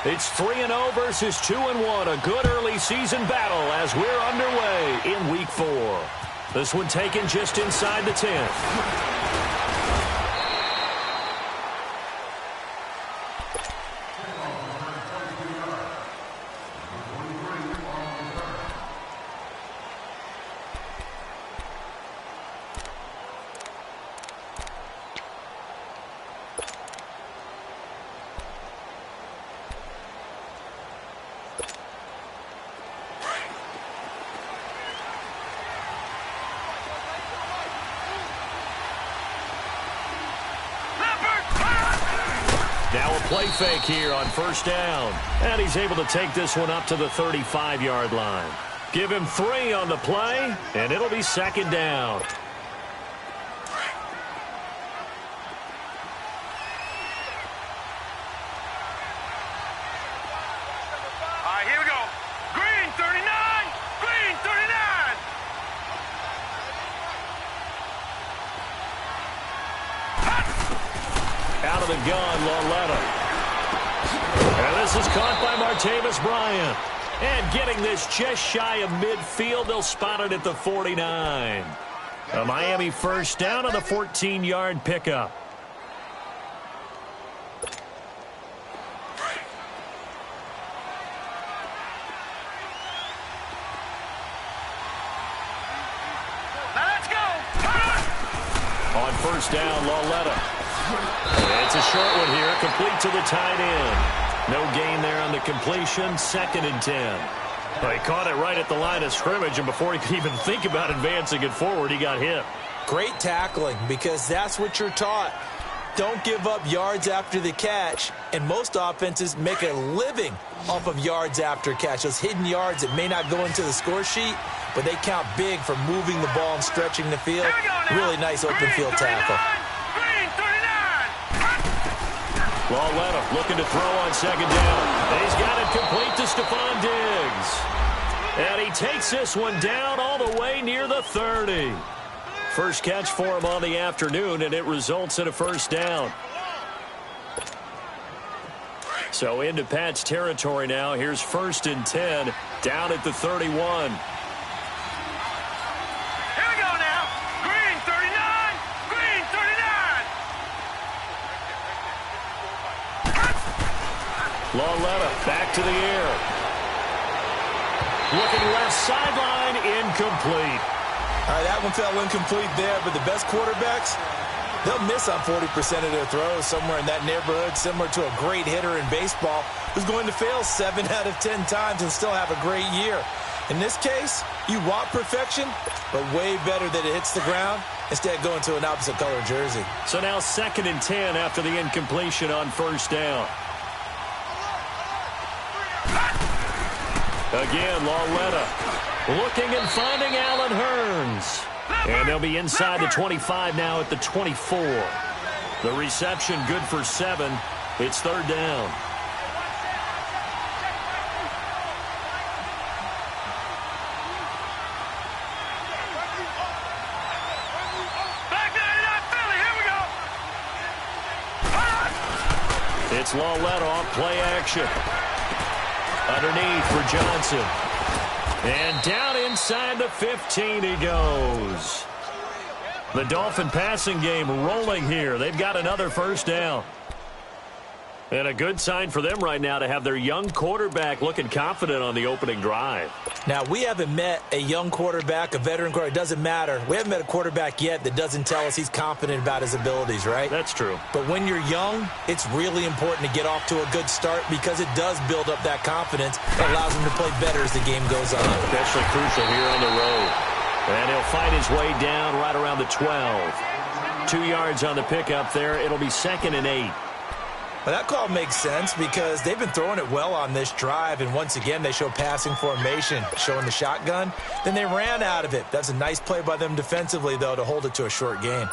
It's 3-0 versus 2-1. A good early season battle as we're underway in Week 4. This one taken just inside the 10. Now a play fake here on first down. And he's able to take this one up to the 35-yard line. Give him 3 on the play, and it'll be second down. All right, here we go. Green 39! Green 39! Out of the gun, Lauletta. And this is caught by Martavis Bryant. And getting this just shy of midfield, they'll spot it at the 49. A Miami first down on the 14-yard pickup. Now let's go! On first down, Lauletta. It's a short one here, complete to the tight end. No gain there on the completion, 2nd and 10. Well, he caught it right at the line of scrimmage, and before he could even think about advancing it forward, he got hit. Great tackling, because that's what you're taught. Don't give up yards after the catch, and most offenses make a living off of yards after catch. Those hidden yards that may not go into the score sheet, but they count big for moving the ball and stretching the field. Really nice open field tackle. Lauletta looking to throw on second down. And he's got it complete to Stephon Diggs. And he takes this one down all the way near the 30. First catch for him on the afternoon, and it results in a first down. So into Pat's territory now. Here's 1st and 10, down at the 31. Lauletta back to the air. Looking left sideline, incomplete. All right, that one fell incomplete there, but the best quarterbacks, they'll miss on 40% of their throws somewhere in that neighborhood, similar to a great hitter in baseball who's going to fail 7 out of 10 times and still have a great year. In this case, you want perfection, but way better that it hits the ground instead of going to an opposite color jersey. So now 2nd and 10 after the incompletion on first down. Again, Lauletta looking and finding Allen Hurns. And they'll be inside the 25 now at the 24. The reception good for 7. It's 3rd down. It's Lauletta off play action. Underneath for Johnson. And down inside the 15 he goes. The Dolphin passing game rolling here. They've got another first down. And a good sign for them right now to have their young quarterback looking confident on the opening drive. Now, we haven't met a young quarterback, a veteran quarterback. It doesn't matter. We haven't met a quarterback yet that doesn't tell us he's confident about his abilities, right? That's true. But when you're young, it's really important to get off to a good start because it does build up that confidence that allows him to play better as the game goes on. Especially crucial here on the road. And he'll fight his way down right around the 12. 2 yards on the pickup there. It'll be 2nd and 8. Well, that call makes sense because they've been throwing it well on this drive, and once again, they show passing formation, showing the shotgun. Then they ran out of it. That's a nice play by them defensively, though, to hold it to a short gain.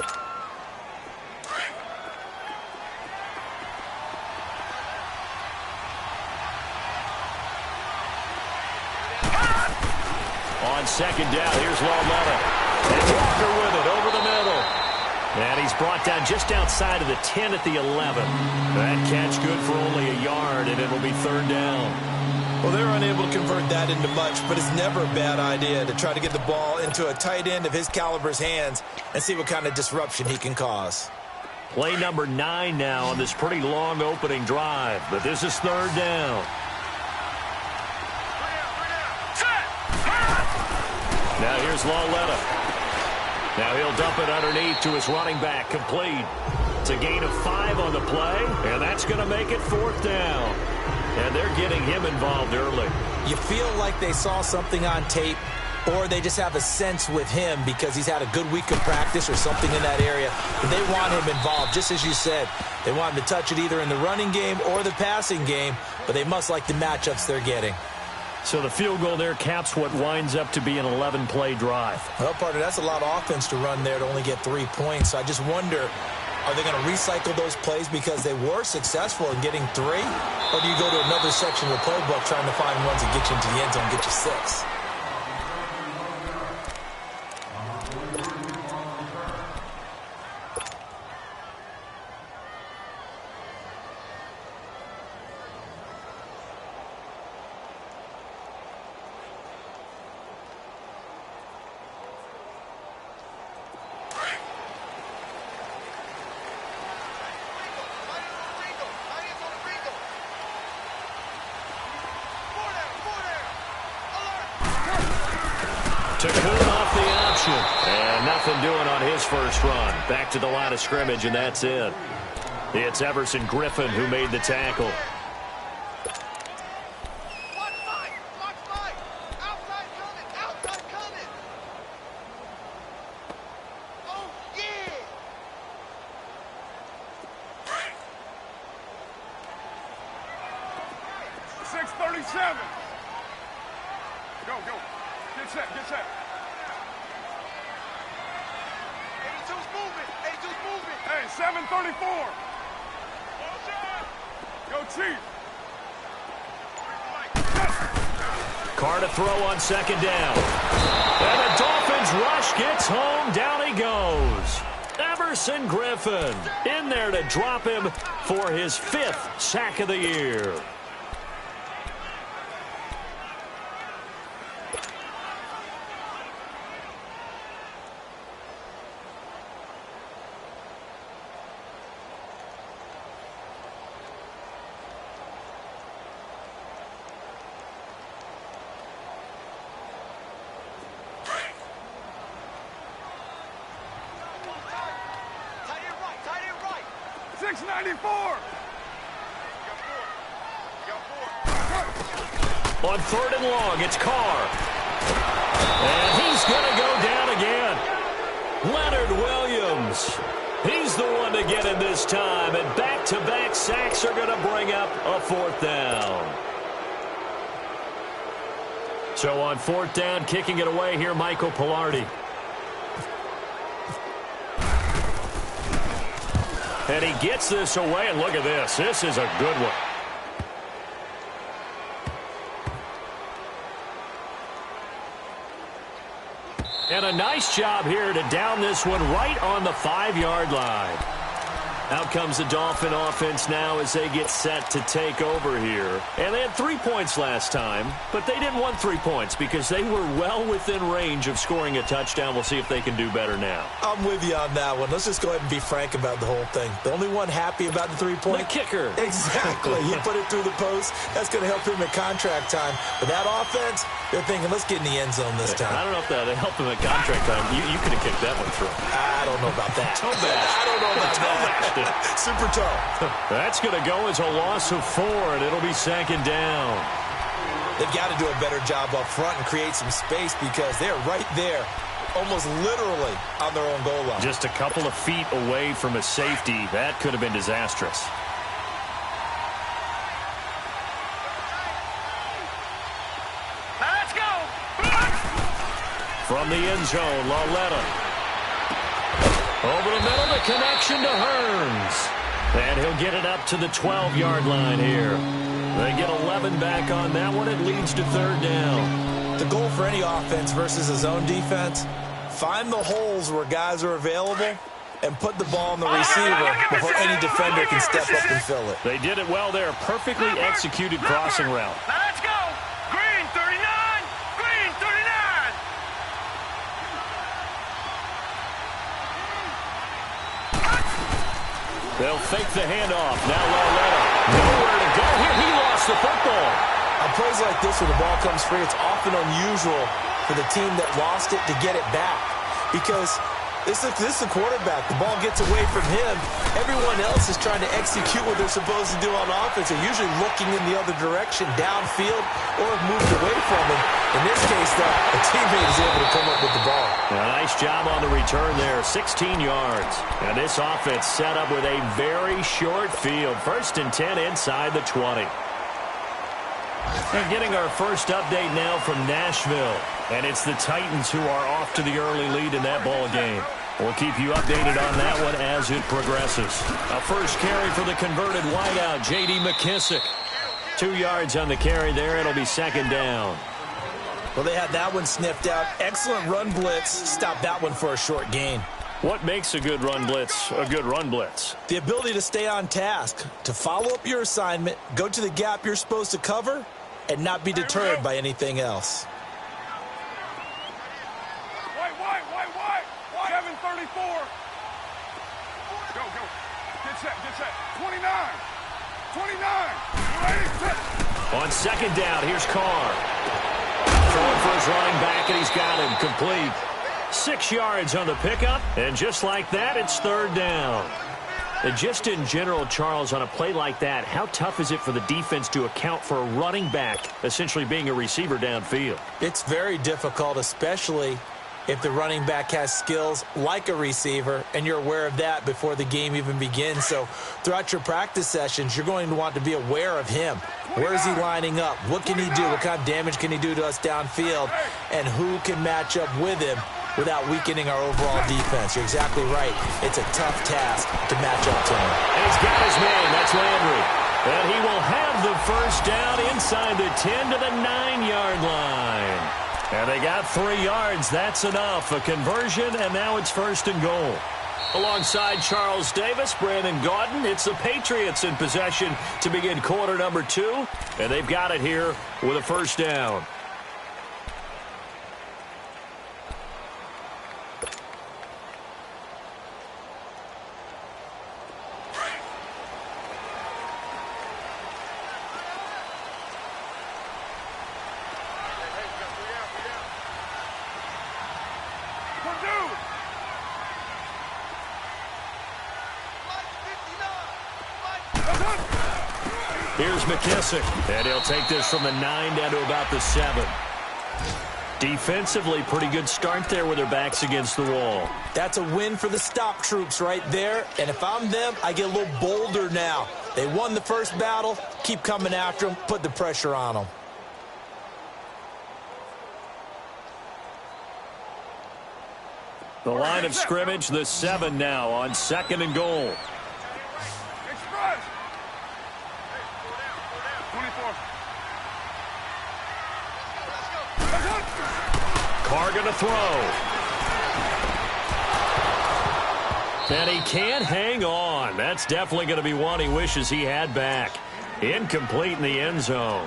On second down, here's Lauletta. And Walker with it over the middle. And he's brought down just outside of the 10 at the 11. That catch good for only a yard and it'll be third down. Well, they're unable to convert that into much, but it's never a bad idea to try to get the ball into a tight end of his caliber's hands and see what kind of disruption he can cause. Play number 9 now on this pretty long opening drive, but this is third down. Now here's Lauletta. Now he'll dump it underneath to his running back, complete. It's a gain of 5 on the play, and that's going to make it fourth down. And they're getting him involved early. You feel like they saw something on tape, or they just have a sense with him because he's had a good week of practice or something in that area. But they want him involved, just as you said. They want him to touch it either in the running game or the passing game, but they must like the matchups they're getting. So the field goal there caps what winds up to be an 11-play drive. Well, partner, that's a lot of offense to run there to only get 3 points. So I just wonder, are they going to recycle those plays because they were successful in getting 3? Or do you go to another section of the playbook trying to find runs that get you into the end zone and get you 6? Took Kuhn off the option. And nothing doing on his first run. Back to the line of scrimmage, and that's it. It's Everson Griffin who made the tackle. Carr to throw on second down. And the Dolphins rush gets home. Down he goes. Everson Griffin in there to drop him for his 5th sack of the year. On third and long, it's Carr. And he's going to go down again. Leonard Williams. He's the one to get him this time. And back-to-back sacks are going to bring up a fourth down. So on fourth down, kicking it away here, Michael Pilardi. And he gets this away, and look at this. This is a good one. And a nice job here to down this one right on the 5-yard line. Out comes the Dolphin offense now as they get set to take over here. And they had 3 points last time, but they didn't want 3 points because they were well within range of scoring a touchdown. We'll see if they can do better now. I'm with you on that one. Let's just go ahead and be frank about the whole thing. The only one happy about the 3-point? The kicker. Exactly. He put it through the post. That's going to help him at contract time. But that offense, they're thinking, let's get in the end zone this time. I don't know if that helped him at contract time. You could have kicked that one through. I don't know about that. Toe bash. I don't know about that. Super toe. That's going to go as a loss of 4, and it'll be second down. They've got to do a better job up front and create some space because they're right there, almost literally on their own goal line. Just a couple of feet away from a safety. That could have been disastrous. Let's go! From the end zone, Lauletta. Over the middle, the connection to Hearns. And he'll get it up to the 12-yard line here. They get 11 back on that one. It leads to third down. The goal for any offense versus a zone defense, find the holes where guys are available and put the ball on the receiver before any defender can step up and fill it. They did it well there. Perfectly executed crossing route. Now let's go. Green 39. Green 39. They'll fake the handoff. Now Loretta. Nowhere to go here. He lost the football. On plays like this where the ball comes free, it's often unusual for the team that lost it to get it back. Because this is the quarterback. The ball gets away from him. Everyone else is trying to execute what they're supposed to do on offense. They're usually looking in the other direction, downfield, or have moved away from him. In this case, though, a teammate is able to come up with the ball. Nice job on the return there, 16 yards. And this offense set up with a very short field. 1st and 10 inside the 20. We're getting our first update now from Nashville. And it's the Titans who are off to the early lead in that ball game. We'll keep you updated on that one as it progresses. A first carry for the converted wideout, J.D. McKissick. 2 yards on the carry there. It'll be 2nd down. Well, they had that one sniffed out. Excellent run blitz. Stopped that one for a short gain. What makes a good run blitz a good run blitz? The ability to stay on task, to follow up your assignment, go to the gap you're supposed to cover, and not be deterred by anything else. White. 734. Go. Get set. 29. 29. Ready, set. On 2nd down, here's Carr. Throwing for his running back, and he's got him complete. 6 yards on the pickup, and just like that, it's 3rd down. And just in general, Charles, on a play like that, how tough is it for the defense to account for a running back essentially being a receiver downfield? It's very difficult, especially if the running back has skills like a receiver, and you're aware of that before the game even begins. So throughout your practice sessions, you're going to want to be aware of him. Where is he lining up? What can he do? What kind of damage can he do to us downfield? And who can match up with him without weakening our overall defense? You're exactly right. It's a tough task to match up to him. And he's got his man. That's Landry. And he will have the first down inside the 10 to the 9-yard line. And they got 3 yards. That's enough. A conversion, and now it's 1st and goal. Alongside Charles Davis, Brandon Gaudin, it's the Patriots in possession to begin quarter number 2. And they've got it here with a 1st down. Here's McKissick, and he'll take this from the 9 down to about the 7. Defensively, pretty good start there with their backs against the wall. That's a win for the stop troops right there, and if I'm them, I get a little bolder now. They won the first battle, keep coming after them, put the pressure on them. The line of scrimmage, the 7 now on 2nd and goal. Express. 24. Carr going to throw. And he can't hang on. That's definitely going to be one he wishes he had back. Incomplete in the end zone.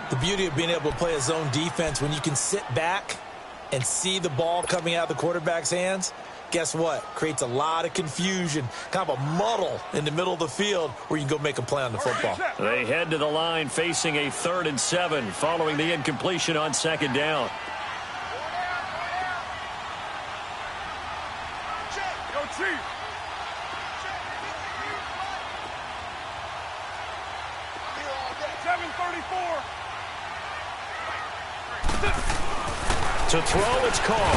The beauty of being able to play a zone defense when you can sit back and see the ball coming out of the quarterback's hands, guess what? Creates a lot of confusion, kind of a muddle in the middle of the field where you can go make a play on the football. They head to the line facing a 3rd and 7 following the incompletion on 2nd down. Go Chief. To throw, it's Carr.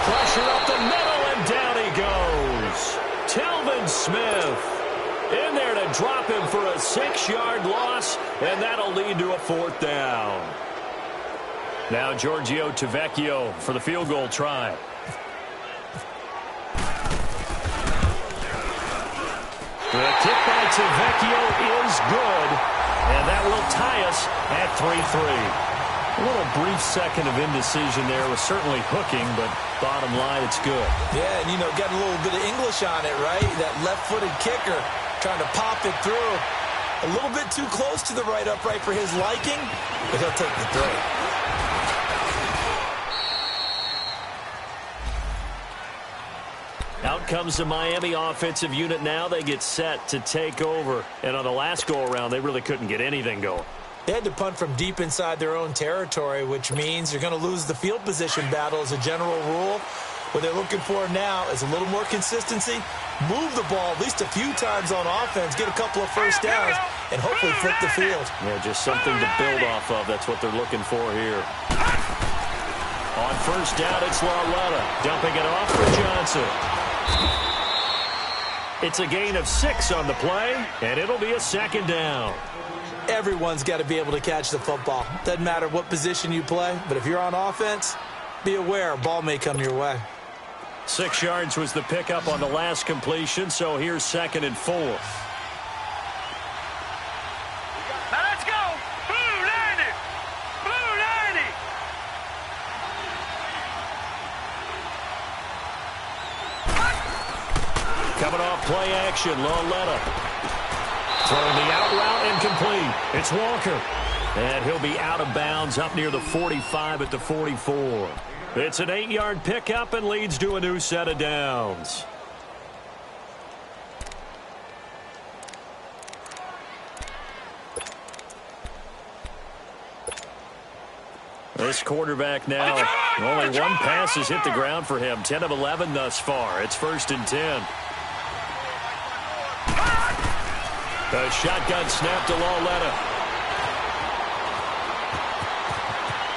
Pressure up the middle, and down he goes. Telvin Smith in there to drop him for a 6-yard loss, and that'll lead to a 4th down. Now Giorgio Tavecchio for the field goal try. The kick by Tavecchio is good, and that will tie us at 3-3. A little brief second of indecision there was certainly hooking, but bottom line, it's good. Yeah, and, you know, got a little bit of English on it, right? That left-footed kicker trying to pop it through. A little bit too close to the right upright for his liking, but he'll take the throw. Out comes the Miami offensive unit now. They get set to take over. And on the last go-around, they really couldn't get anything going. They had to punt from deep inside their own territory, which means you're going to lose the field position battle as a general rule. What they're looking for now is a little more consistency, move the ball at least a few times on offense, get a couple of first downs, and hopefully flip the field. Yeah, just something to build off of. That's what they're looking for here. On first down, it's Lauletta, dumping it off for Johnson. It's a gain of 6 on the play, and it'll be a second down. Everyone's got to be able to catch the football. Doesn't matter what position you play, but if you're on offense, be aware a ball may come your way. 6 yards was the pickup on the last completion, so here's 2nd and 4. Now let's go. Blue 90. Blue 90. Coming off play action, Lauletta. Throwing the out route incomplete. It's Walker. And he'll be out of bounds up near the 45 at the 44. It's an 8-yard pickup and leads to a new set of downs. This quarterback now, only one pass has hit the ground for him. 10 of 11 thus far. It's 1st and 10. A shotgun snap to Lauletta.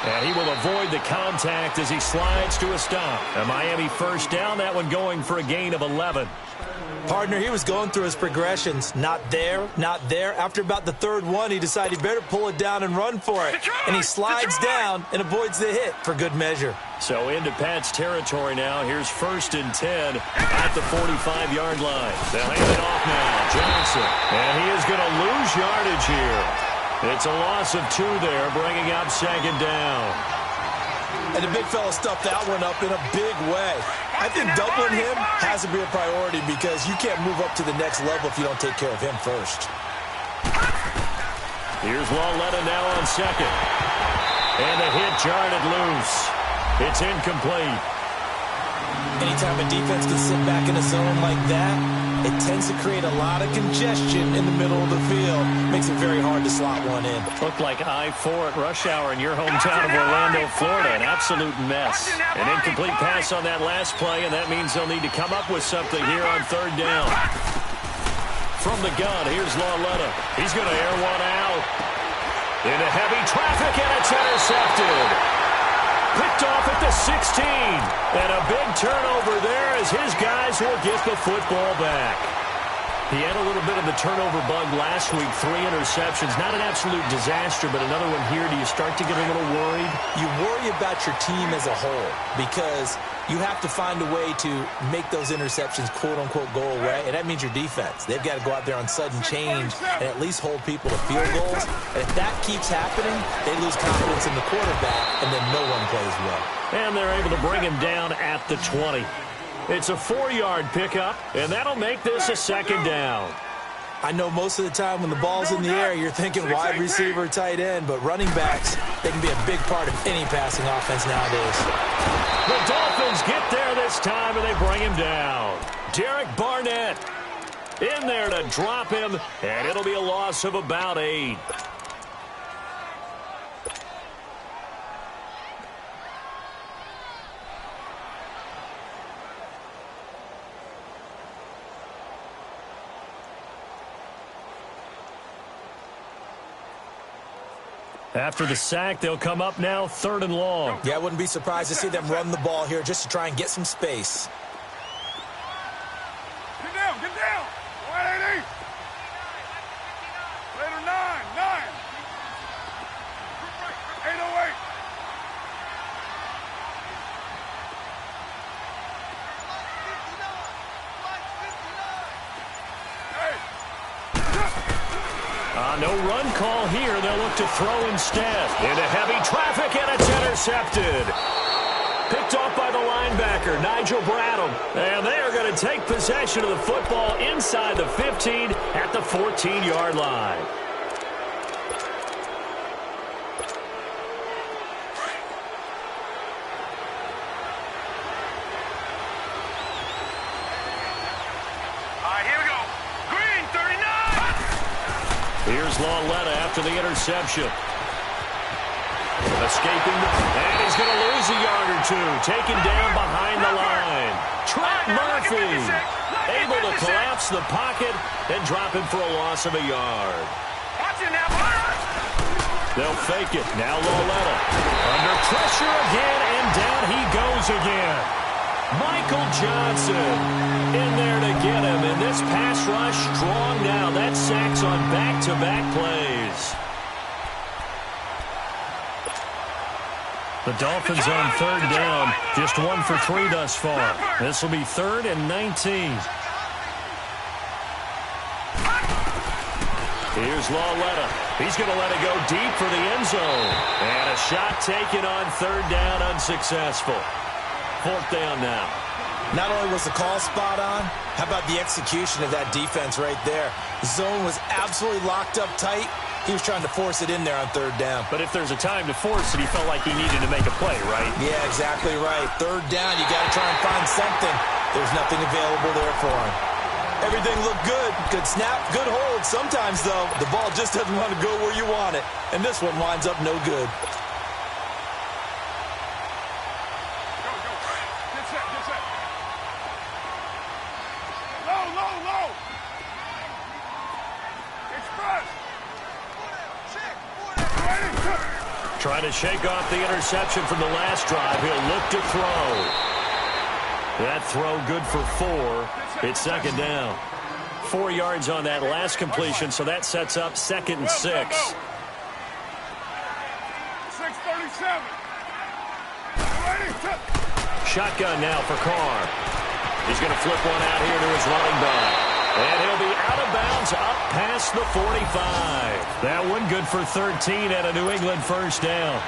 And he will avoid the contact as he slides to a stop. A Miami first down, that one going for a gain of 11. Partner, he was going through his progressions. Not there, not there. After about the 3rd one, he decided he better pull it down and run for it. And he slides down and avoids the hit for good measure. So into Pat's territory now. Here's 1st and 10 at the 45-yard line. They'll hand it off now. Johnson. And he is going to lose yardage here. It's a loss of 2 there, bringing up 2nd down. And the big fella stuffed that one up in a big way. I think doubling him has to be a priority because you can't move up to the next level if you don't take care of him first. Here's Lauletta now on 2nd. And the hit jarred it loose. It's incomplete. Anytime a defense can sit back in a zone like that, it tends to create a lot of congestion in the middle of the field. Makes it very hard to slot one in. Looked like I-4 at rush hour in your hometown of Orlando, Florida. An absolute mess. An incomplete pass on that last play, and that means they'll need to come up with something here on 3rd down. From the gun, here's Lauletta. He's going to air one out. Into heavy traffic, and it's intercepted. Picked off at the 16. And a big turnover there as his guys will get the football back. He had a little bit of the turnover bug last week, 3 interceptions. Not an absolute disaster, but another one here. Do you start to get a little worried? You worry about your team as a whole because you have to find a way to make those interceptions, quote-unquote, go away, and that means your defense. They've got to go out there on sudden change and at least hold people to field goals. And if that keeps happening, they lose confidence in the quarterback, and then no one plays well. And they're able to bring him down at the 20. It's a 4-yard pickup, and that'll make this a 2nd down. I know most of the time when the ball's in the air, you're thinking wide receiver, tight end, but running backs, they can be a big part of any passing offense nowadays. The Dolphins get there this time, and they bring him down. Derek Barnett in there to drop him, and it'll be a loss of about 8. After the sack, they'll come up now 3rd and long. Yeah, I wouldn't be surprised to see them run the ball here just to try and get some space. Get down, get down. 180. Later 9. 808. No run call here. They'll look to throw instead. Into heavy traffic, and it's intercepted. Picked off by the linebacker, Nigel Bradham. And they are going to take possession of the football inside the 15 at the 14-yard line. Here's Lauletta after the interception. Escaping, and he's going to lose a yard or two. Taken down behind the line. Trent Murphy able to collapse the pocket and drop him for a loss of a yard. They'll fake it. Now Lauletta under pressure again, and down he goes again. Michael Johnson in there to get him, and this pass rush strong now. That's sacks on back-to-back plays. The Dolphins on third down, just 1 for 3 thus far. This will be 3rd and 19. Here's Lauletta. He's going to let it go deep for the end zone. And a shot taken on third down, unsuccessful. 4th down now. Not only was the call spot on, how about the execution of that defense right there? The zone was absolutely locked up tight. He was trying to force it in there on third down. But if there's a time to force it, he felt like he needed to make a play, right? Yeah, exactly right. Third down, you got to try and find something. There's nothing available there for him. Everything looked good. Good snap, good hold. Sometimes, though, the ball just doesn't want to go where you want it. And this one winds up no good. Trying to shake off the interception from the last drive. He'll look to throw. That throw good for 4. It's 2nd down. 4 yards on that last completion, so that sets up 2nd and 6. 6:37. Shotgun now for Carr. He's going to flip one out here to his running back. And he'll be out of bounds up past the 45. That one good for 13 and a New England first down.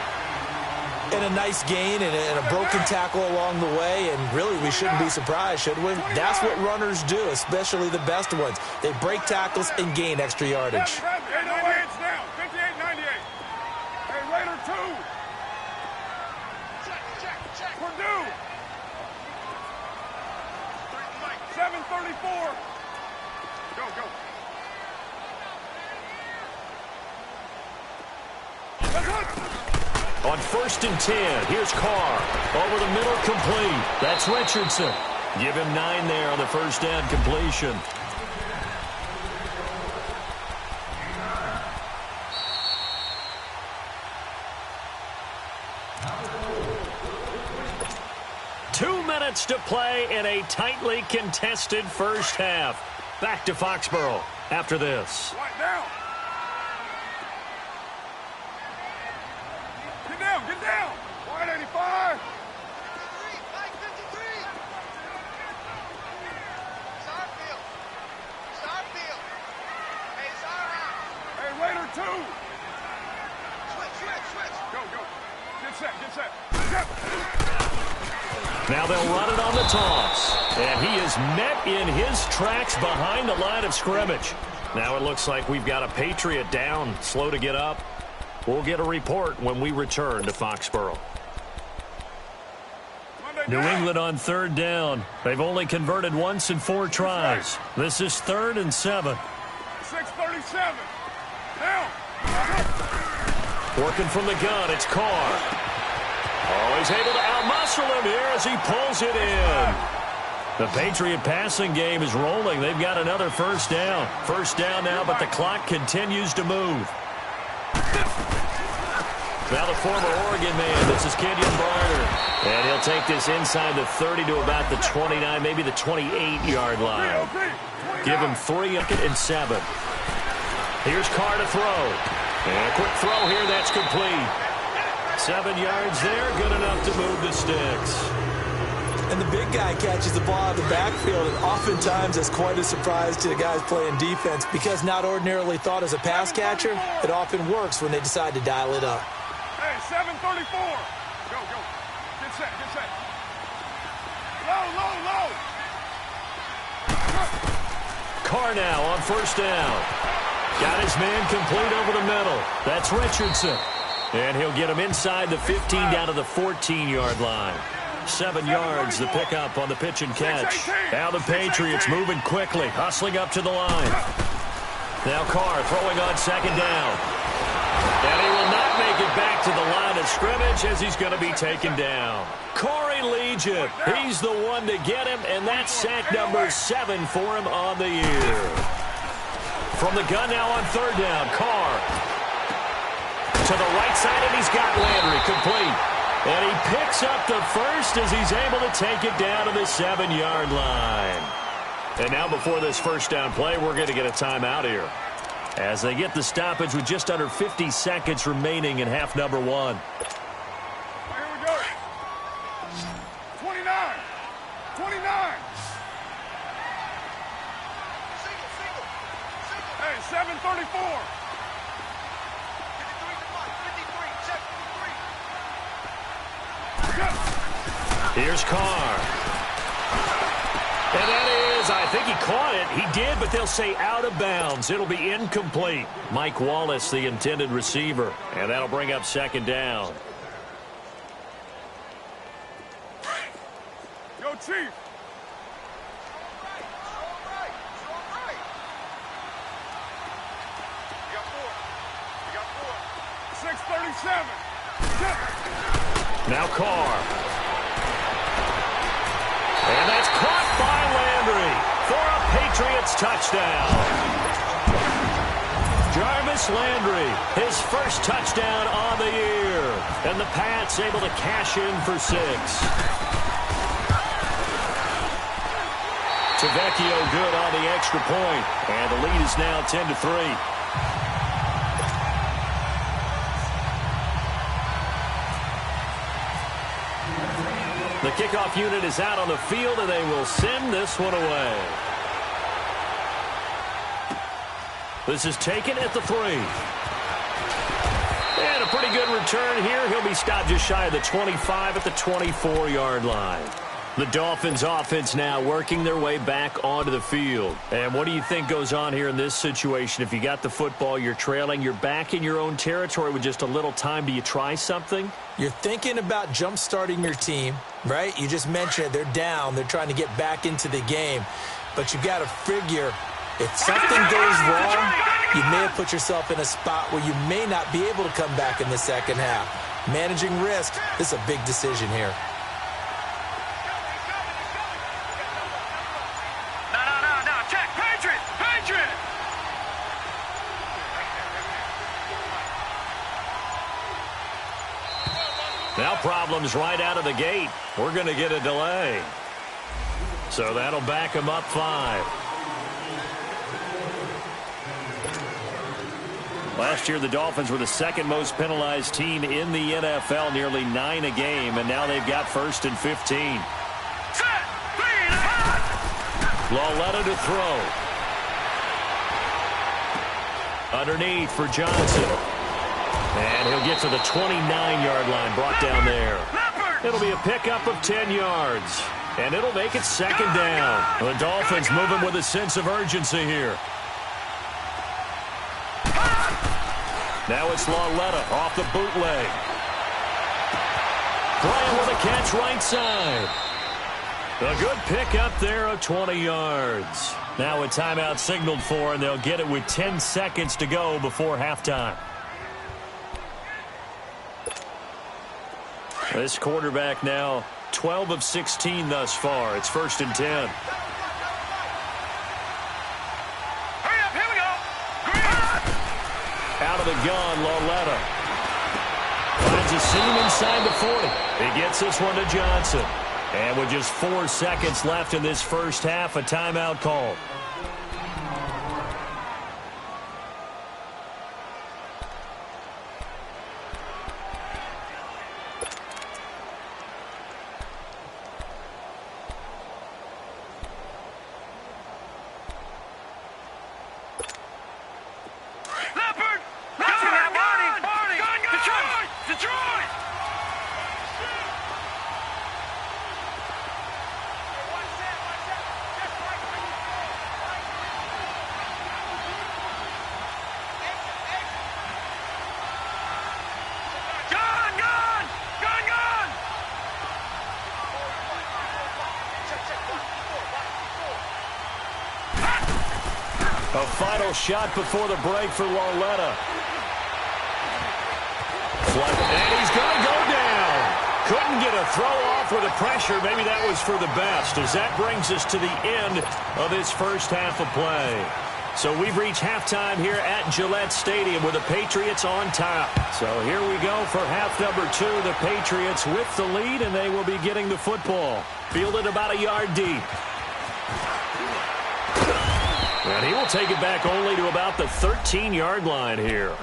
And a nice gain and a broken tackle along the way. And really, we shouldn't be surprised, should we? That's what runners do, especially the best ones. They break tackles and gain extra yardage. 58 now. 58-98. Hey, Raider 2. Check. Purdue. 7:34. Go. On 1st and 10, here's Carr. Over the middle, complete. That's Richardson. Give him 9 there on the first down completion. Two minutes to play in a tightly contested first half. Back to Foxborough after this. Right down. Get down. Wide 85. 53. Starfield. Hey, Zara. Hey, Raider 2. Switch. Go. Get set. Now they'll run it on the toss. And he is met in his tracks behind the line of scrimmage. Now it looks like we've got a Patriot down, slow to get up. We'll get a report when we return to Foxborough. New England on third down. They've only converted once in 4 tries. This is 3rd and 7. 6:37. Down. Working from the gun, it's Carr. Oh, he's able to outmuscle him here as he pulls it in. The Patriot passing game is rolling. They've got another first down. First down now, but the clock continues to move. Now the former Oregon man, this is Kenyon Barner. And he'll take this inside the 30 to about the 29, maybe the 28-yard line. Give him 3 and 7. Here's Carr to throw. And a quick throw here, that's complete. 7 yards there, good enough to move the sticks. And the big guy catches the ball out of the backfield, and oftentimes that's quite a surprise to the guys playing defense because not ordinarily thought as a pass catcher, it often works when they decide to dial it up. Hey, 734. Go, go. Get set, get set. Low, low, low. Carr now on first down. Got his man complete over the middle. That's Richardson. And he'll get him inside the 15 down to the 14-yard line. 7 yards, the pickup on the pitch and catch. Now the Patriots moving quickly, hustling up to the line. Now Carr throwing on second down. And he will not make it back to the line of scrimmage as he's going to be taken down. Corey Legion, he's the one to get him, and that's sack number 7 for him on the year. From the gun now on third down, Carr to the right side, and he's got Landry complete. And he picks up the first as he's able to take it down to the 7-yard line. And now before this first down play, we're going to get a timeout here as they get the stoppage with just under 50 seconds remaining in half number 1. Here we go. 29. 29. Hey, 734. Here's Carr. And that is, I think he caught it. He did, but they'll say out of bounds. It'll be incomplete. Mike Wallace, the intended receiver. And that'll bring up second down. Yo, Chief. You got 4. 637. Now Carr. And that's caught by Landry for a Patriots touchdown. Jarvis Landry, his first touchdown on the year. And the Pats able to cash in for 6. Tavecchio good on the extra point. And the lead is now 10-3. The kickoff unit is out on the field, and they will send this one away. This is taken at the 3. And a pretty good return here. He'll be stopped just shy of the 25 at the 24-yard line. The Dolphins offense now working their way back onto the field. And what do you think goes on here in this situation? If you got the football, you're trailing, you're back in your own territory with just a little time. Do you try something? You're thinking about jump-starting your team, right? You just mentioned they're down. They're trying to get back into the game. But you got to figure if something goes wrong, you may have put yourself in a spot where you may not be able to come back in the second half. Managing risk, this is a big decision here. Now problems right out of the gate. We're going to get a delay. So that'll back them up 5. Last year, the Dolphins were the second most penalized team in the NFL, nearly 9 a game, and now they've got 1st and 15. Lauletta to throw. Underneath for Johnson. And he'll get to the 29-yard line, brought down there. It'll be a pickup of 10 yards. And it'll make it second down. The Dolphins moving with a sense of urgency here. Now it's Lauletta off the bootleg. Bryant with a catch right side. A good pickup there of 20 yards. Now a timeout signaled for, and they'll get it with 10 seconds to go before halftime. This quarterback now 12 of 16 thus far. It's 1st and 10. Hurry up, here we go. Out of the gun, Lauletta. Finds a seam inside the 40. He gets this one to Johnson. And with just 4 seconds left in this first half, a timeout call. A final shot before the break for Lauletta. And he's going to go down. Couldn't get a throw off with the pressure. Maybe that was for the best, as that brings us to the end of this first half of play. So we've reached halftime here at Gillette Stadium with the Patriots on top. So here we go for half number 2. The Patriots with the lead, and they will be getting the football. Fielded about a yard deep. And he will take it back only to about the 13-yard line here.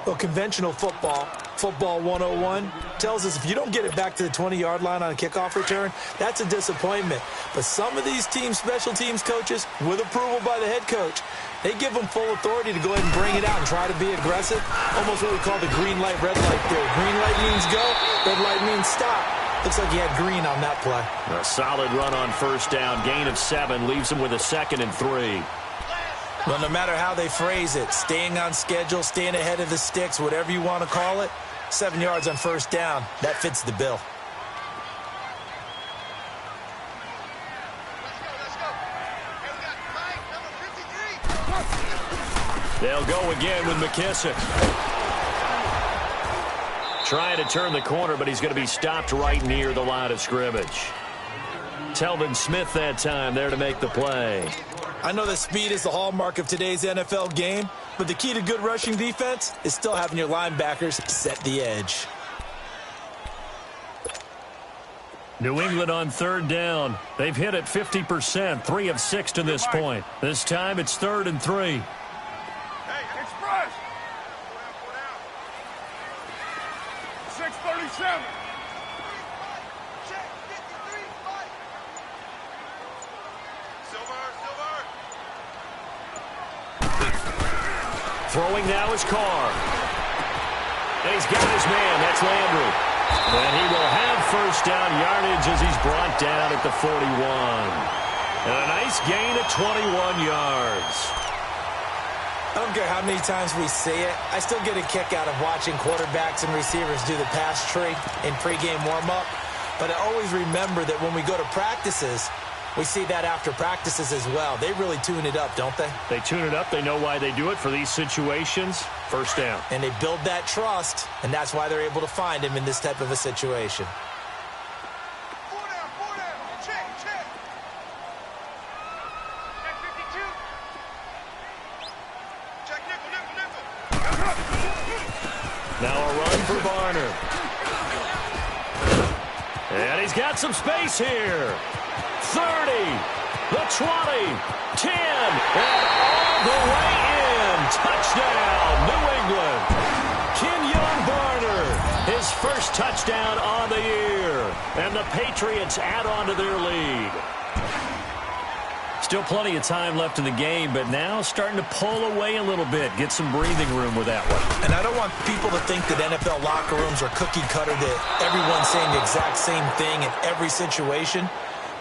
Well, conventional football 101, tells us if you don't get it back to the 20-yard line on a kickoff return, that's a disappointment. But some of these teams, special teams coaches, with approval by the head coach, they give them full authority to go ahead and bring it out and try to be aggressive. Almost what we call the green light, red light theory. Green light means go, red light means stop. Looks like he had green on that play. A solid run on first down. Gain of 7 leaves him with a 2nd and 3. Well, no matter how they phrase it, staying on schedule, staying ahead of the sticks, whatever you want to call it, 7 yards on first down, that fits the bill. They'll go again with McKissick. Trying to turn the corner, but he's going to be stopped right near the line of scrimmage. Telvin Smith that time there to make the play. I know that speed is the hallmark of today's NFL game, but the key to good rushing defense is still having your linebackers set the edge. New England on third down. They've hit it 50%, 3 of 6 to this point. This time it's 3rd and 3. Hey, express! 6:37. Throwing now is Carr. And he's got his man. That's Landry. And he will have first down yardage as he's brought down at the 41. And a nice gain of 21 yards. I don't care how many times we say it, I still get a kick out of watching quarterbacks and receivers do the pass tree in pregame warm-up. But I always remember that when we go to practices, we see that after practices as well. They really tune it up, don't they? They tune it up. They know why they do it for these situations. First down. And they build that trust, and that's why they're able to find him in this type of a situation. Four down. Check. Check 52. Check nickel. Now a run for Barner. And he's got some space here. 30, the 20, 10, and all the way in. Touchdown, New England. Kenyon Barner, his first touchdown on the year. And the Patriots add on to their lead. Still plenty of time left in the game, but now starting to pull away a little bit. Get some breathing room with that one. And I don't want people to think that NFL locker rooms are cookie cutter, that everyone's saying the exact same thing in every situation.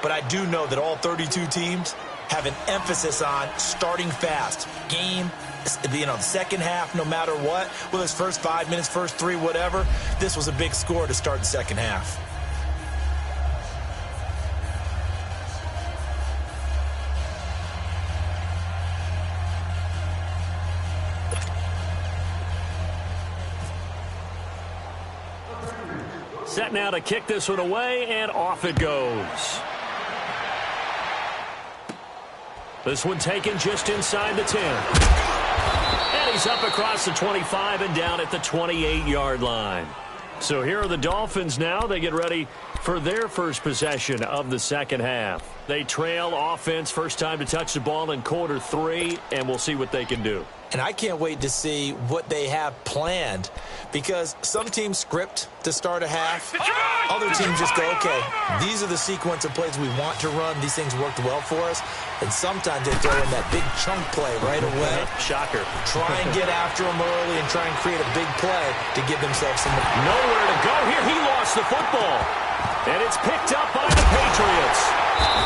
But I do know that all 32 teams have an emphasis on starting fast. Game, the second half, no matter what. Whether it's first 5 minutes, first 3, whatever. This was a big score to start the second half. Set now to kick this one away, and off it goes. This one taken just inside the 10. And he's up across the 25 and down at the 28-yard line. So here are the Dolphins now. They get ready for their first possession of the second half. They trail offense, first time to touch the ball in quarter 3, and we'll see what they can do. And I can't wait to see what they have planned, because some teams script to start a half. Other teams just go, okay, these are the sequence of plays we want to run. These things worked well for us. And sometimes they throw in that big chunk play right away. Shocker. Try and get after them early and try and create a big play to give themselves some... Nowhere to go here. He lost the football. And it's picked up by the Patriots.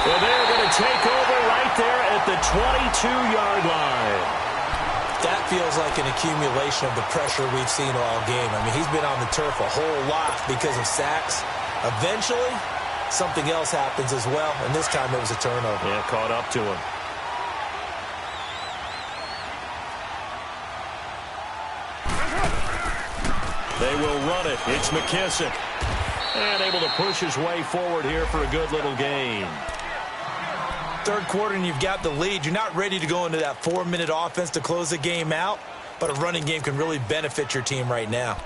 And they're going to take over right there at the 22-yard line. That feels like an accumulation of the pressure we've seen all game. I mean, he's been on the turf a whole lot because of sacks. Eventually, something else happens as well, and this time it was a turnover. Yeah, caught up to him. They will run it. It's McKissick. And able to push his way forward here for a good little gain. Third quarter and you've got the lead. You're not ready to go into that 4-minute offense to close the game out, but a running game can really benefit your team right now.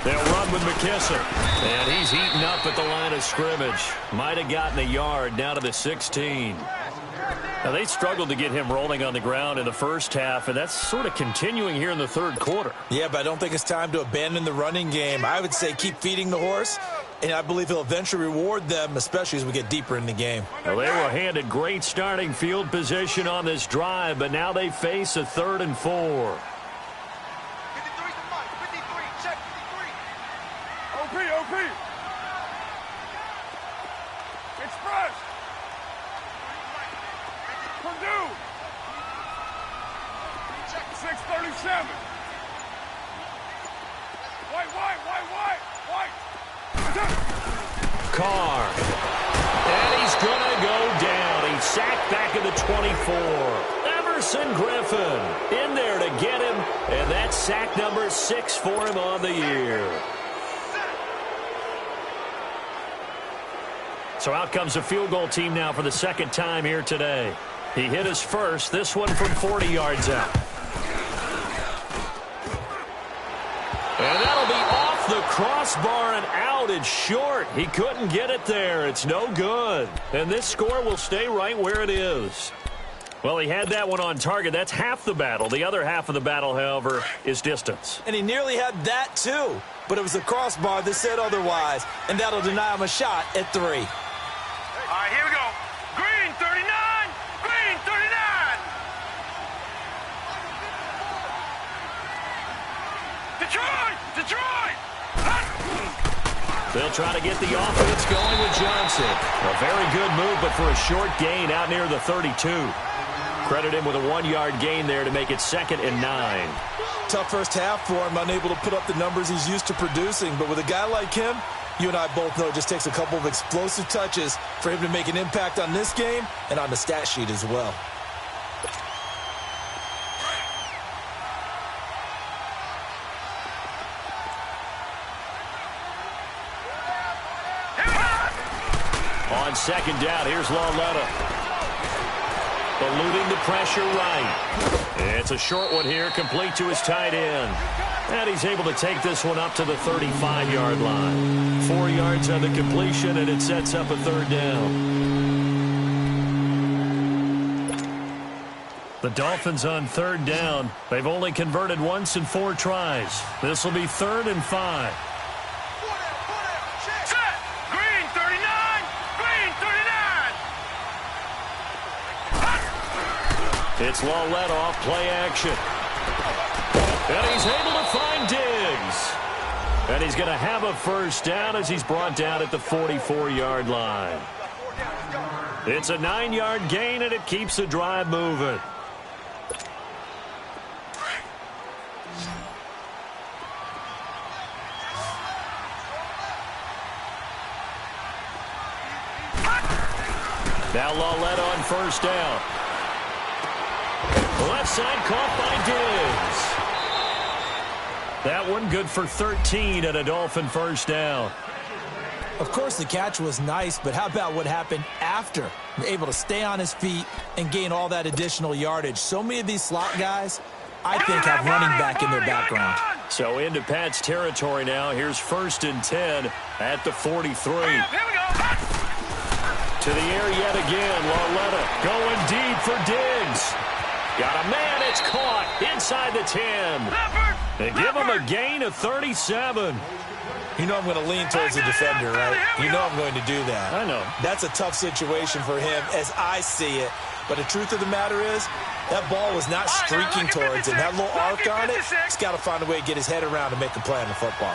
They'll run with McKissick. And he's eaten up at the line of scrimmage. Might have gotten a yard down to the 16. Now, they struggled to get him rolling on the ground in the first half, and that's sort of continuing here in the third quarter. Yeah, but I don't think it's time to abandon the running game. I would say keep feeding the horse, and I believe he'll eventually reward them, especially as we get deeper in the game. Well, they were handed great starting field position on this drive, but now they face a 3rd and 4. Express! Purdue! 637! White! Carr. And he's going to go down. He's sacked back at the 24. Everson Griffin in there to get him, and that's sack number 6 for him on the year. So out comes a field goal team now for the second time here today. He hit his first, this one from 40 yards out. And that'll be off the crossbar and out. It's short. He couldn't get it there. It's no good. And this score will stay right where it is. Well, he had that one on target. That's half the battle. The other half of the battle, however, is distance. And he nearly had that, too. But it was the crossbar that said otherwise, and that'll deny him a shot at 3. All right, here we go. Green 39! Green 39! Detroit! They'll try to get the offense going with Johnson. A very good move, but for a short gain out near the 32. Credit him with a 1-yard gain there to make it 2nd and 9. Tough first half for him, unable to put up the numbers he's used to producing. But with a guy like him, you and I both know it just takes a couple of explosive touches for him to make an impact on this game and on the stat sheet as well. On second down, here's Lauletta. Eluding the pressure right. It's a short one here, complete to his tight end. And he's able to take this one up to the 35-yard line. 4 yards on the completion, and it sets up a 3rd down. The Dolphins on 3rd down. They've only converted once in 4 tries. This will be 3rd and 5. It's Lauletta off play action. And he's able to find Diggs. And he's going to have a first down as he's brought down at the 44-yard line. It's a 9-yard gain, and it keeps the drive moving. Now Lauletta on first down. Left side caught by Diggs. That one good for 13 and a Dolphin first down. Of course, the catch was nice, but how about what happened after? Able to stay on his feet and gain all that additional yardage. So many of these slot guys, I think, have running back in their background. So into Pat's territory now. Here's 1st and 10 at the 43. Here we go. To the air yet again. Lauletta going deep for Diggs. Got a man, it's caught inside the 10. They give him a gain of 37. You know I'm going to lean towards the defender, right? You know I'm going to do that. I know. That's a tough situation for him as I see it. But the truth of the matter is, that ball was not streaking towards him. That little arc on it, he's got to find a way to get his head around and make a play on the football.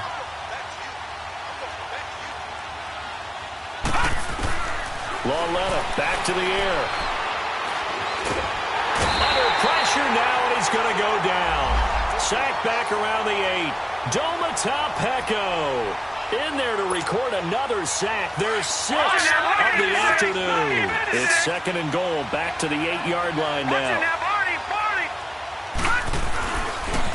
Lauletta back to the air. he's going to go down. Sacked back around the 8. Peko in there to record another sack. Their 6th of the afternoon. It's 2nd and goal. Back to the 8-yard line now.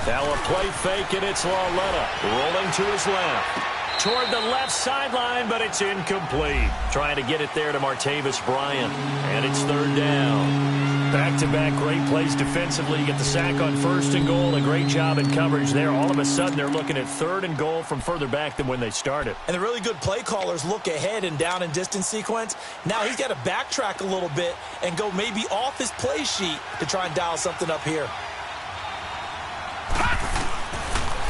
Now a play fake, and it's Lauletta rolling to his left. Toward the left sideline, but it's incomplete. Trying to get it there to Martavis Bryant. And it's 3rd down. Back-to-back great plays defensively. You get the sack on 1st and goal. A great job in coverage there. All of a sudden, they're looking at 3rd and goal from further back than when they started. And the really good play callers look ahead and down and distance sequence. Now he's got to backtrack a little bit and go maybe off his play sheet to try and dial something up here.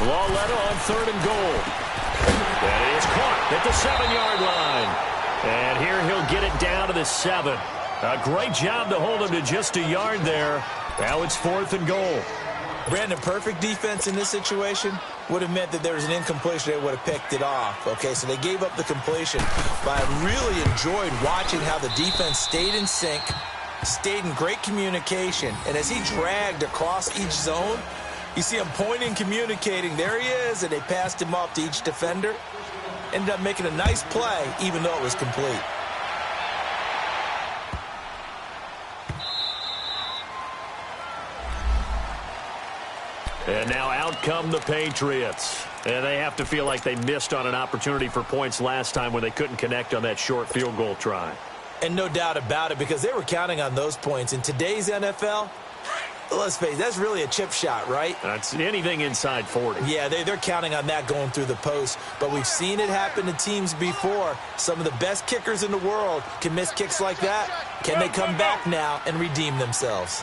Lauletta on 3rd and goal. That is caught at the 7-yard line. And here he'll get it down to the 7. A great job to hold him to just a yard there. Now it's 4th and goal. Brandon, perfect defense in this situation would have meant that there was an incompletion. They would have picked it off. Okay, so they gave up the completion. But I really enjoyed watching how the defense stayed in sync, stayed in great communication. And as he dragged across each zone, you see him pointing, communicating. There he is, and they passed him off to each defender. Ended up making a nice play, even though it was complete. And now out come the Patriots. And they have to feel like they missed on an opportunity for points last time when they couldn't connect on that short field goal try. And no doubt about it, because they were counting on those points. In today's NFL, let's face it, that's really a chip shot, right? That's anything inside 40. Yeah, they're counting on that going through the post. But we've seen it happen to teams before. Some of the best kickers in the world can miss kicks like that. Can they come back now and redeem themselves?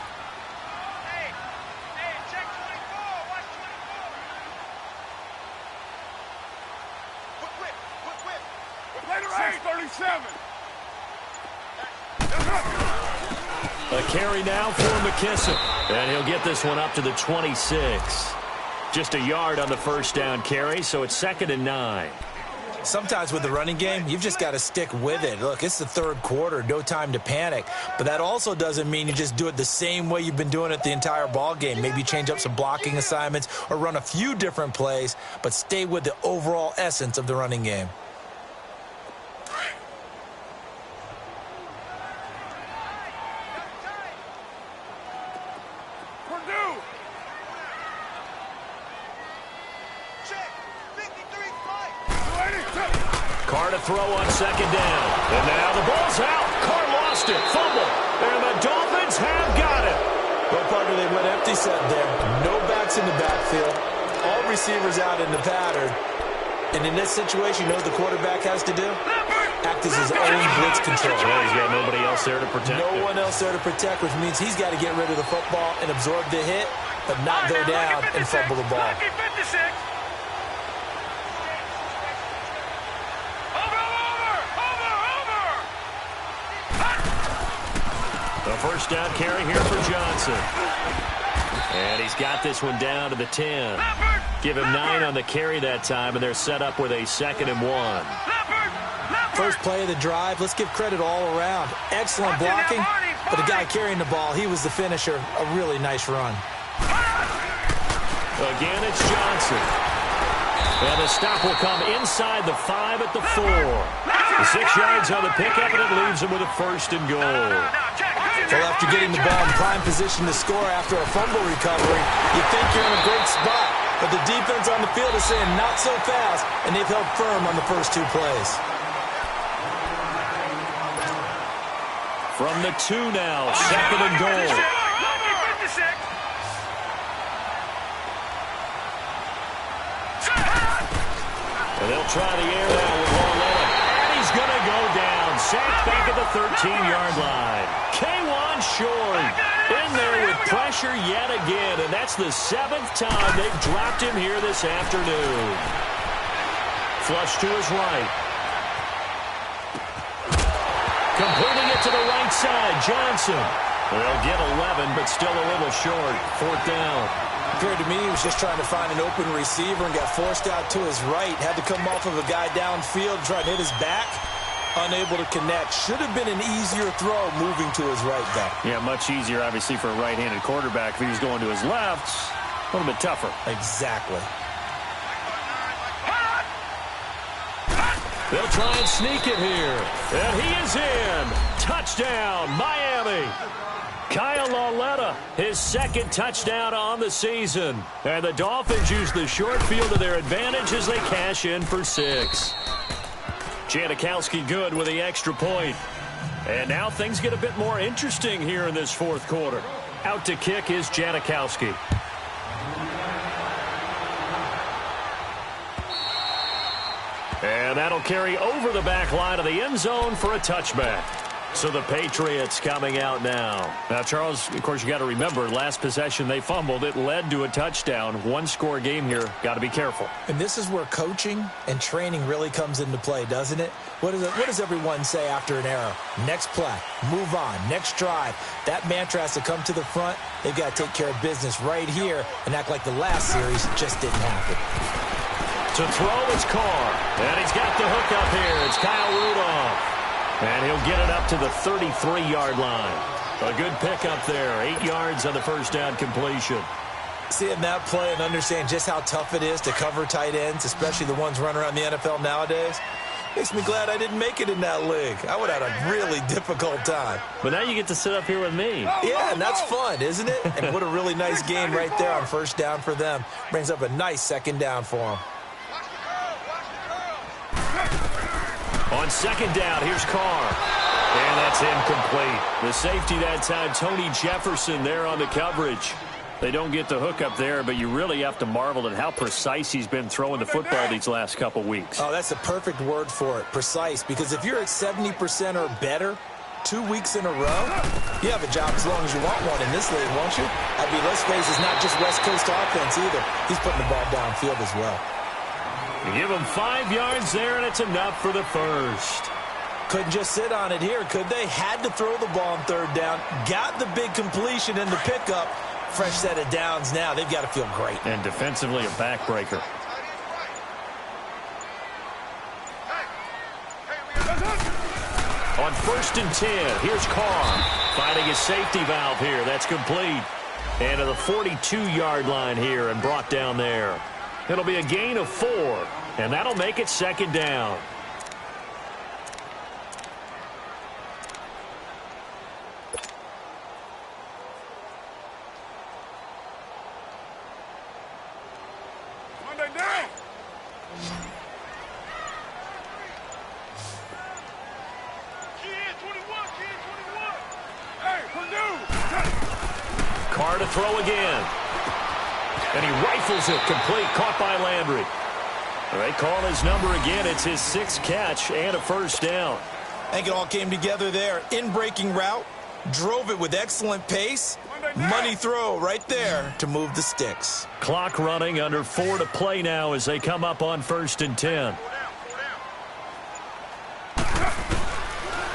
A carry now for McKissick. And he'll get this one up to the 26. Just a yard on the first down carry, so it's 2nd and 9. Sometimes with the running game, you've just got to stick with it. Look, it's the 3rd quarter, no time to panic. But that also doesn't mean you just do it the same way you've been doing it the entire ball game. Maybe change up some blocking assignments or run a few different plays, but stay with the overall essence of the running game. Carr to throw on 2nd down. And now the ball's out. Carr lost it. Fumble. And the Dolphins have got it. Well, partner, they went empty set there. No backs in the backfield. All receivers out in the pattern. And in this situation, you know what the quarterback has to do? Act as his own blitz control. Yeah, he's got nobody else there to protect him. No one else there to protect, which means he's got to get rid of the football and absorb the hit, but not go down and fumble the ball. The first down carry here for Johnson. And he's got this one down to the 10. Give him 9 on the carry that time, and they're set up with a 2nd and 1. First play of the drive, let's give credit all around. Excellent blocking, but the guy carrying the ball, he was the finisher. A really nice run. Again, it's Johnson. And the stop will come inside the 5 at the 4. The 6 yards on the pickup, and it leaves him with a 1st and goal. Well, after getting the ball in prime position to score after a fumble recovery, you think you're in a great spot. But the defense on the field is saying not so fast, and they've held firm on the first 2 plays. From the 2 now, 2nd and goal. And they'll try the air now with Lauletta. And he's going to go down. Sacked back at the 13-yard line. K1 short. In there with pressure yet again. And that's the 7th time they've dropped him here this afternoon. Flush to his right. Completing it to the right side, Johnson. They'll get 11, but still a little short. 4th down. Appeared to me he was just trying to find an open receiver and got forced out to his right. Had to come off of a guy downfield, try to hit his back. Unable to connect. Should have been an easier throw moving to his right, though. Yeah, much easier, obviously, for a right-handed quarterback. If he was going to his left, a little bit tougher. Exactly. They'll try and sneak it here. And he is in. Touchdown, Miami. Kyle Lauletta, his second touchdown on the season. And the Dolphins use the short field to their advantage as they cash in for 6. Janikowski good with the extra point. And now things get a bit more interesting here in this fourth quarter. Out to kick is Janikowski. And that'll carry over the back line of the end zone for a touchback. So the Patriots coming out now. Now, Charles, of course, you got to remember, last possession they fumbled. It led to a touchdown. One-score game here. Got to be careful. And this is where coaching and training really comes into play, doesn't it? What does everyone say after an error? Next play, move on, next drive. That mantra has to come to the front. They've got to take care of business right here and act like the last series just didn't happen. To throw, it's Carr. And he's got the hook up here. It's Kyle Rudolph. And he'll get it up to the 33-yard line. A good pickup there. 8 yards on the first down completion. Seeing that play and understand just how tough it is to cover tight ends, especially the ones running around the NFL nowadays, makes me glad I didn't make it in that league. I would have had a really difficult time. But now you get to sit up here with me. Yeah, and that's fun, isn't it? And what a really nice game right there on first down for them. Brings up a nice second down for them. On second down, here's Carr. And that's incomplete. The safety that time, Tony Jefferson there on the coverage. They don't get the hook up there, but you really have to marvel at how precise he's been throwing the football these last couple weeks. Oh, that's a perfect word for it, precise. Because if you're at 70% or better 2 weeks in a row, you have a job as long as you want one in this league, won't you? I mean, let's face it, it's not just West Coast offense either. He's putting the ball downfield as well. You give him 5 yards there, and it's enough for the first. Couldn't just sit on it here, could they? Had to throw the ball on third down. Got the big completion in the pickup. Fresh set of downs now. They've got to feel great. And defensively, a backbreaker. On 1st and 10, here's Carr. Finding his safety valve here. That's complete. And to the 42-yard line here and brought down there. It'll be a gain of 4, and that'll make it second down. Monday down. Kid 21. Hey, Purdue. Carr to throw again. And he rifles it complete, caught by Landry. They call his number again. It's his 6th catch and a first down. I think it all came together there. In-breaking route, drove it with excellent pace. Money throw right there to move the sticks. Clock running, under 4 to play now as they come up on 1st and 10.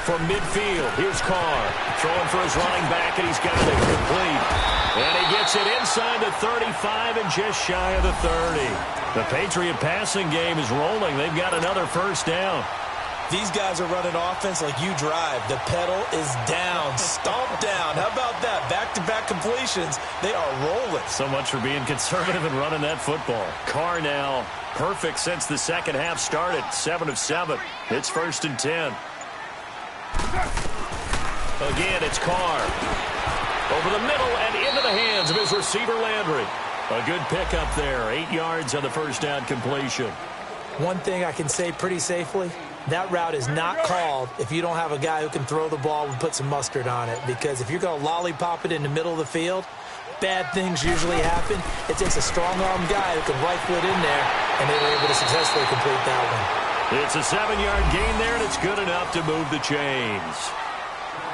From midfield, here's Carr. Throwing for his running back, and he's got it complete. And he gets it inside the 35 and just shy of the 30. The Patriot passing game is rolling. They've got another first down. These guys are running offense like you drive. The pedal is down, stomped down. How about that? Back-to-back completions. They are rolling. So much for being conservative and running that football. Carr now perfect since the second half started. 7 of 7. It's 1st and 10. Again, it's Carr. Over the middle and into the hands of his receiver, Landry. A good pickup there. 8 yards on the first down completion. One thing I can say pretty safely, that route is not called if you don't have a guy who can throw the ball and put some mustard on it. Because if you're going to lollipop it in the middle of the field, bad things usually happen. It takes a strong-arm guy who can rifle it in there, and they were able to successfully complete that one. It's a 7-yard gain there, and it's good enough to move the chains.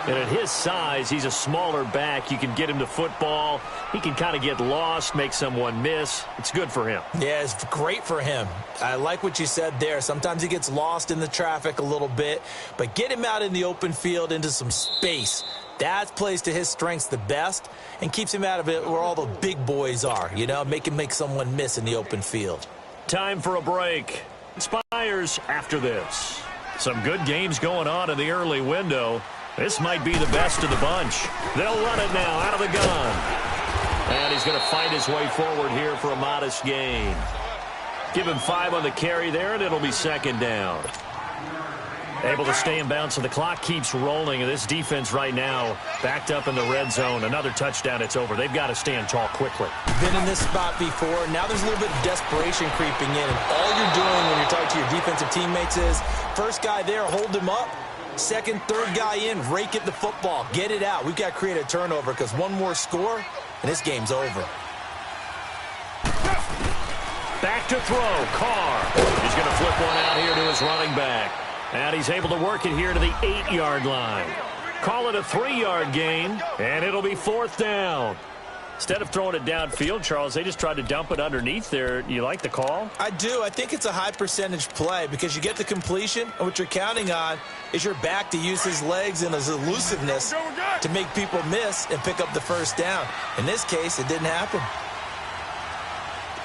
And at his size, he's a smaller back. You can get him to football. He can kind of get lost, make someone miss. It's good for him. Yeah, it's great for him. I like what you said there. Sometimes he gets lost in the traffic a little bit, but get him out in the open field into some space. That plays to his strengths the best and keeps him out of it where all the big boys are, you know, make someone miss in the open field. Time for a break. Spires after this. Some good games going on in the early window. This might be the best of the bunch. They'll run it now out of the gun. And he's going to fight his way forward here for a modest gain. Give him 5 on the carry there, and it'll be second down. Able to stay in bounds, so the clock keeps rolling. And this defense right now backed up in the red zone. Another touchdown, it's over. They've got to stand tall quickly. Been in this spot before. Now there's a little bit of desperation creeping in. And all you're doing when you're talking to your defensive teammates is, first guy there, hold him up. Second, third guy in, rake at the football. Get it out. We've got to create a turnover because one more score, and this game's over. Back to throw. Carr. He's going to flip one out here to his running back. And he's able to work it here to the 8-yard line. Call it a 3-yard gain, and it'll be 4th down. Instead of throwing it downfield, Charles, they just tried to dump it underneath there. You like the call? I do. I think it's a high-percentage play because you get the completion, and what you're counting on is your back to use his legs and his elusiveness to make people miss and pick up the first down. In this case, it didn't happen.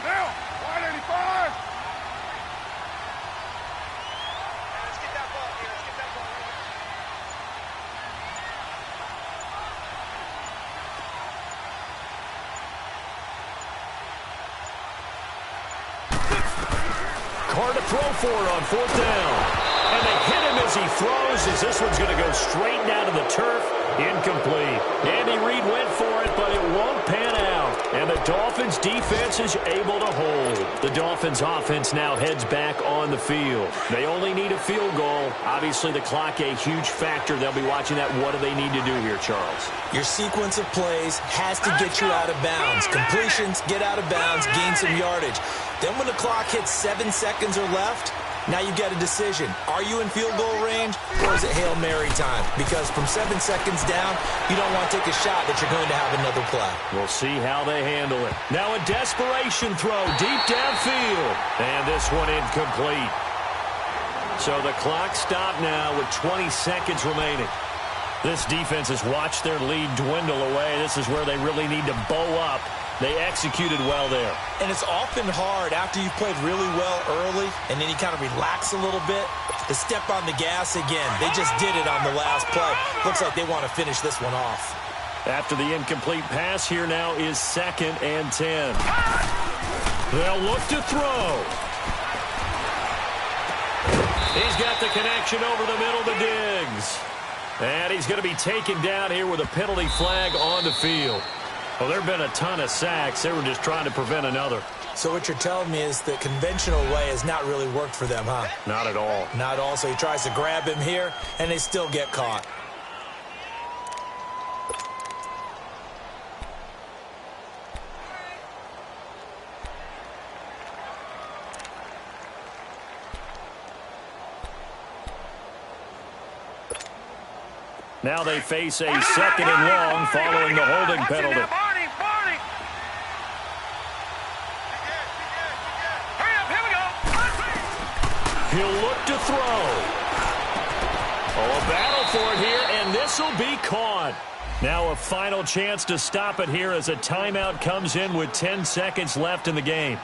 Now, 185. Carr to throw for it on 4th down. And they hit him as he throws, as this one's going to go straight down to the turf. Incomplete. Andy Reid went for it, but it won't pan out. And the Dolphins' defense is able to hold. The Dolphins' offense now heads back on the field. They only need a field goal. Obviously, the clock a huge factor. They'll be watching that. What do they need to do here, Charles? Your sequence of plays has to get you out of bounds. Completions, get out of bounds, gain some yardage. Then when the clock hits 7 seconds or left, now you get a decision. Are you in field goal range, or is it Hail Mary time? Because from 7 seconds down, you don't want to take a shot that you're going to have another play. We'll see how they handle it. Now a desperation throw deep downfield. And this one incomplete. So the clock stopped now with 20 seconds remaining. This defense has watched their lead dwindle away. This is where they really need to bow up. They executed well there. And it's often hard after you've played really well early and then you kind of relax a little bit to step on the gas again. They just did it on the last play. Looks like they want to finish this one off. After the incomplete pass, here now is 2nd and 10. They'll look to throw. He's got the connection over the middle to Diggs. And he's going to be taken down here with a penalty flag on the field. Well, there have been a ton of sacks. They were just trying to prevent another. So what you're telling me is the conventional way has not really worked for them, huh? Not at all. Not at all. So he tries to grab him here, and they still get caught. Now they face a 2nd and long following the holding penalty. He'll look to throw. Oh, a battle for it here, and this will be caught. Now a final chance to stop it here as a timeout comes in with 10 seconds left in the game.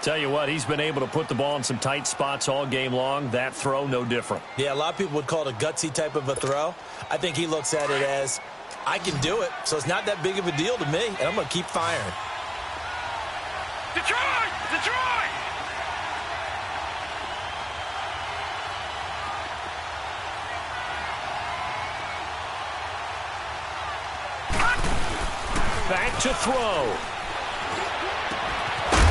Tell you what, he's been able to put the ball in some tight spots all game long. That throw, no different. Yeah, a lot of people would call it a gutsy type of a throw. I think he looks at it as, I can do it, so it's not that big of a deal to me, and I'm going to keep firing. Detroit! Detroit! Back to throw.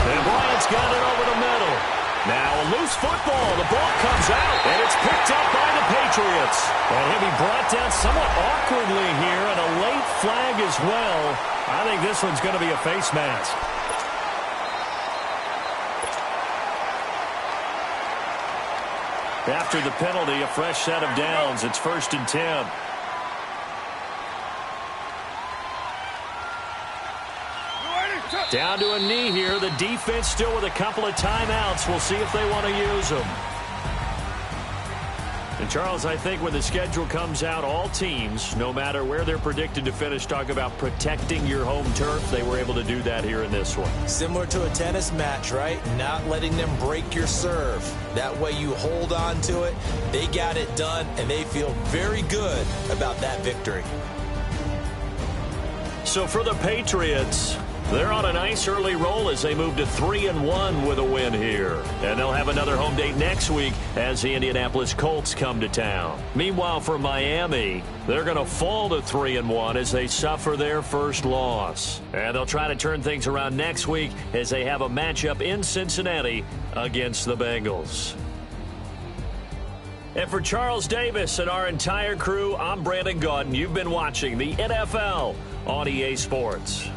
And Bryant's got it over the middle. Now a loose football. The ball comes out, and it's picked up by the Patriots. And he'll be brought down somewhat awkwardly here, and a late flag as well. I think this one's going to be a face mask. After the penalty, a fresh set of downs. It's 1st and 10. Down to a knee here. The defense still with a couple of timeouts. We'll see if they want to use them. And Charles, I think when the schedule comes out, all teams, no matter where they're predicted to finish, talk about protecting your home turf. They were able to do that here in this one. Similar to a tennis match, right? Not letting them break your serve. That way you hold on to it. They got it done, and they feel very good about that victory. So for the Patriots, they're on a nice early roll as they move to 3-1 with a win here. And they'll have another home date next week as the Indianapolis Colts come to town. Meanwhile, for Miami, they're going to fall to 3-1 as they suffer their first loss. And they'll try to turn things around next week as they have a matchup in Cincinnati against the Bengals. And for Charles Davis and our entire crew, I'm Brandon Gaudin. You've been watching the NFL on EA Sports.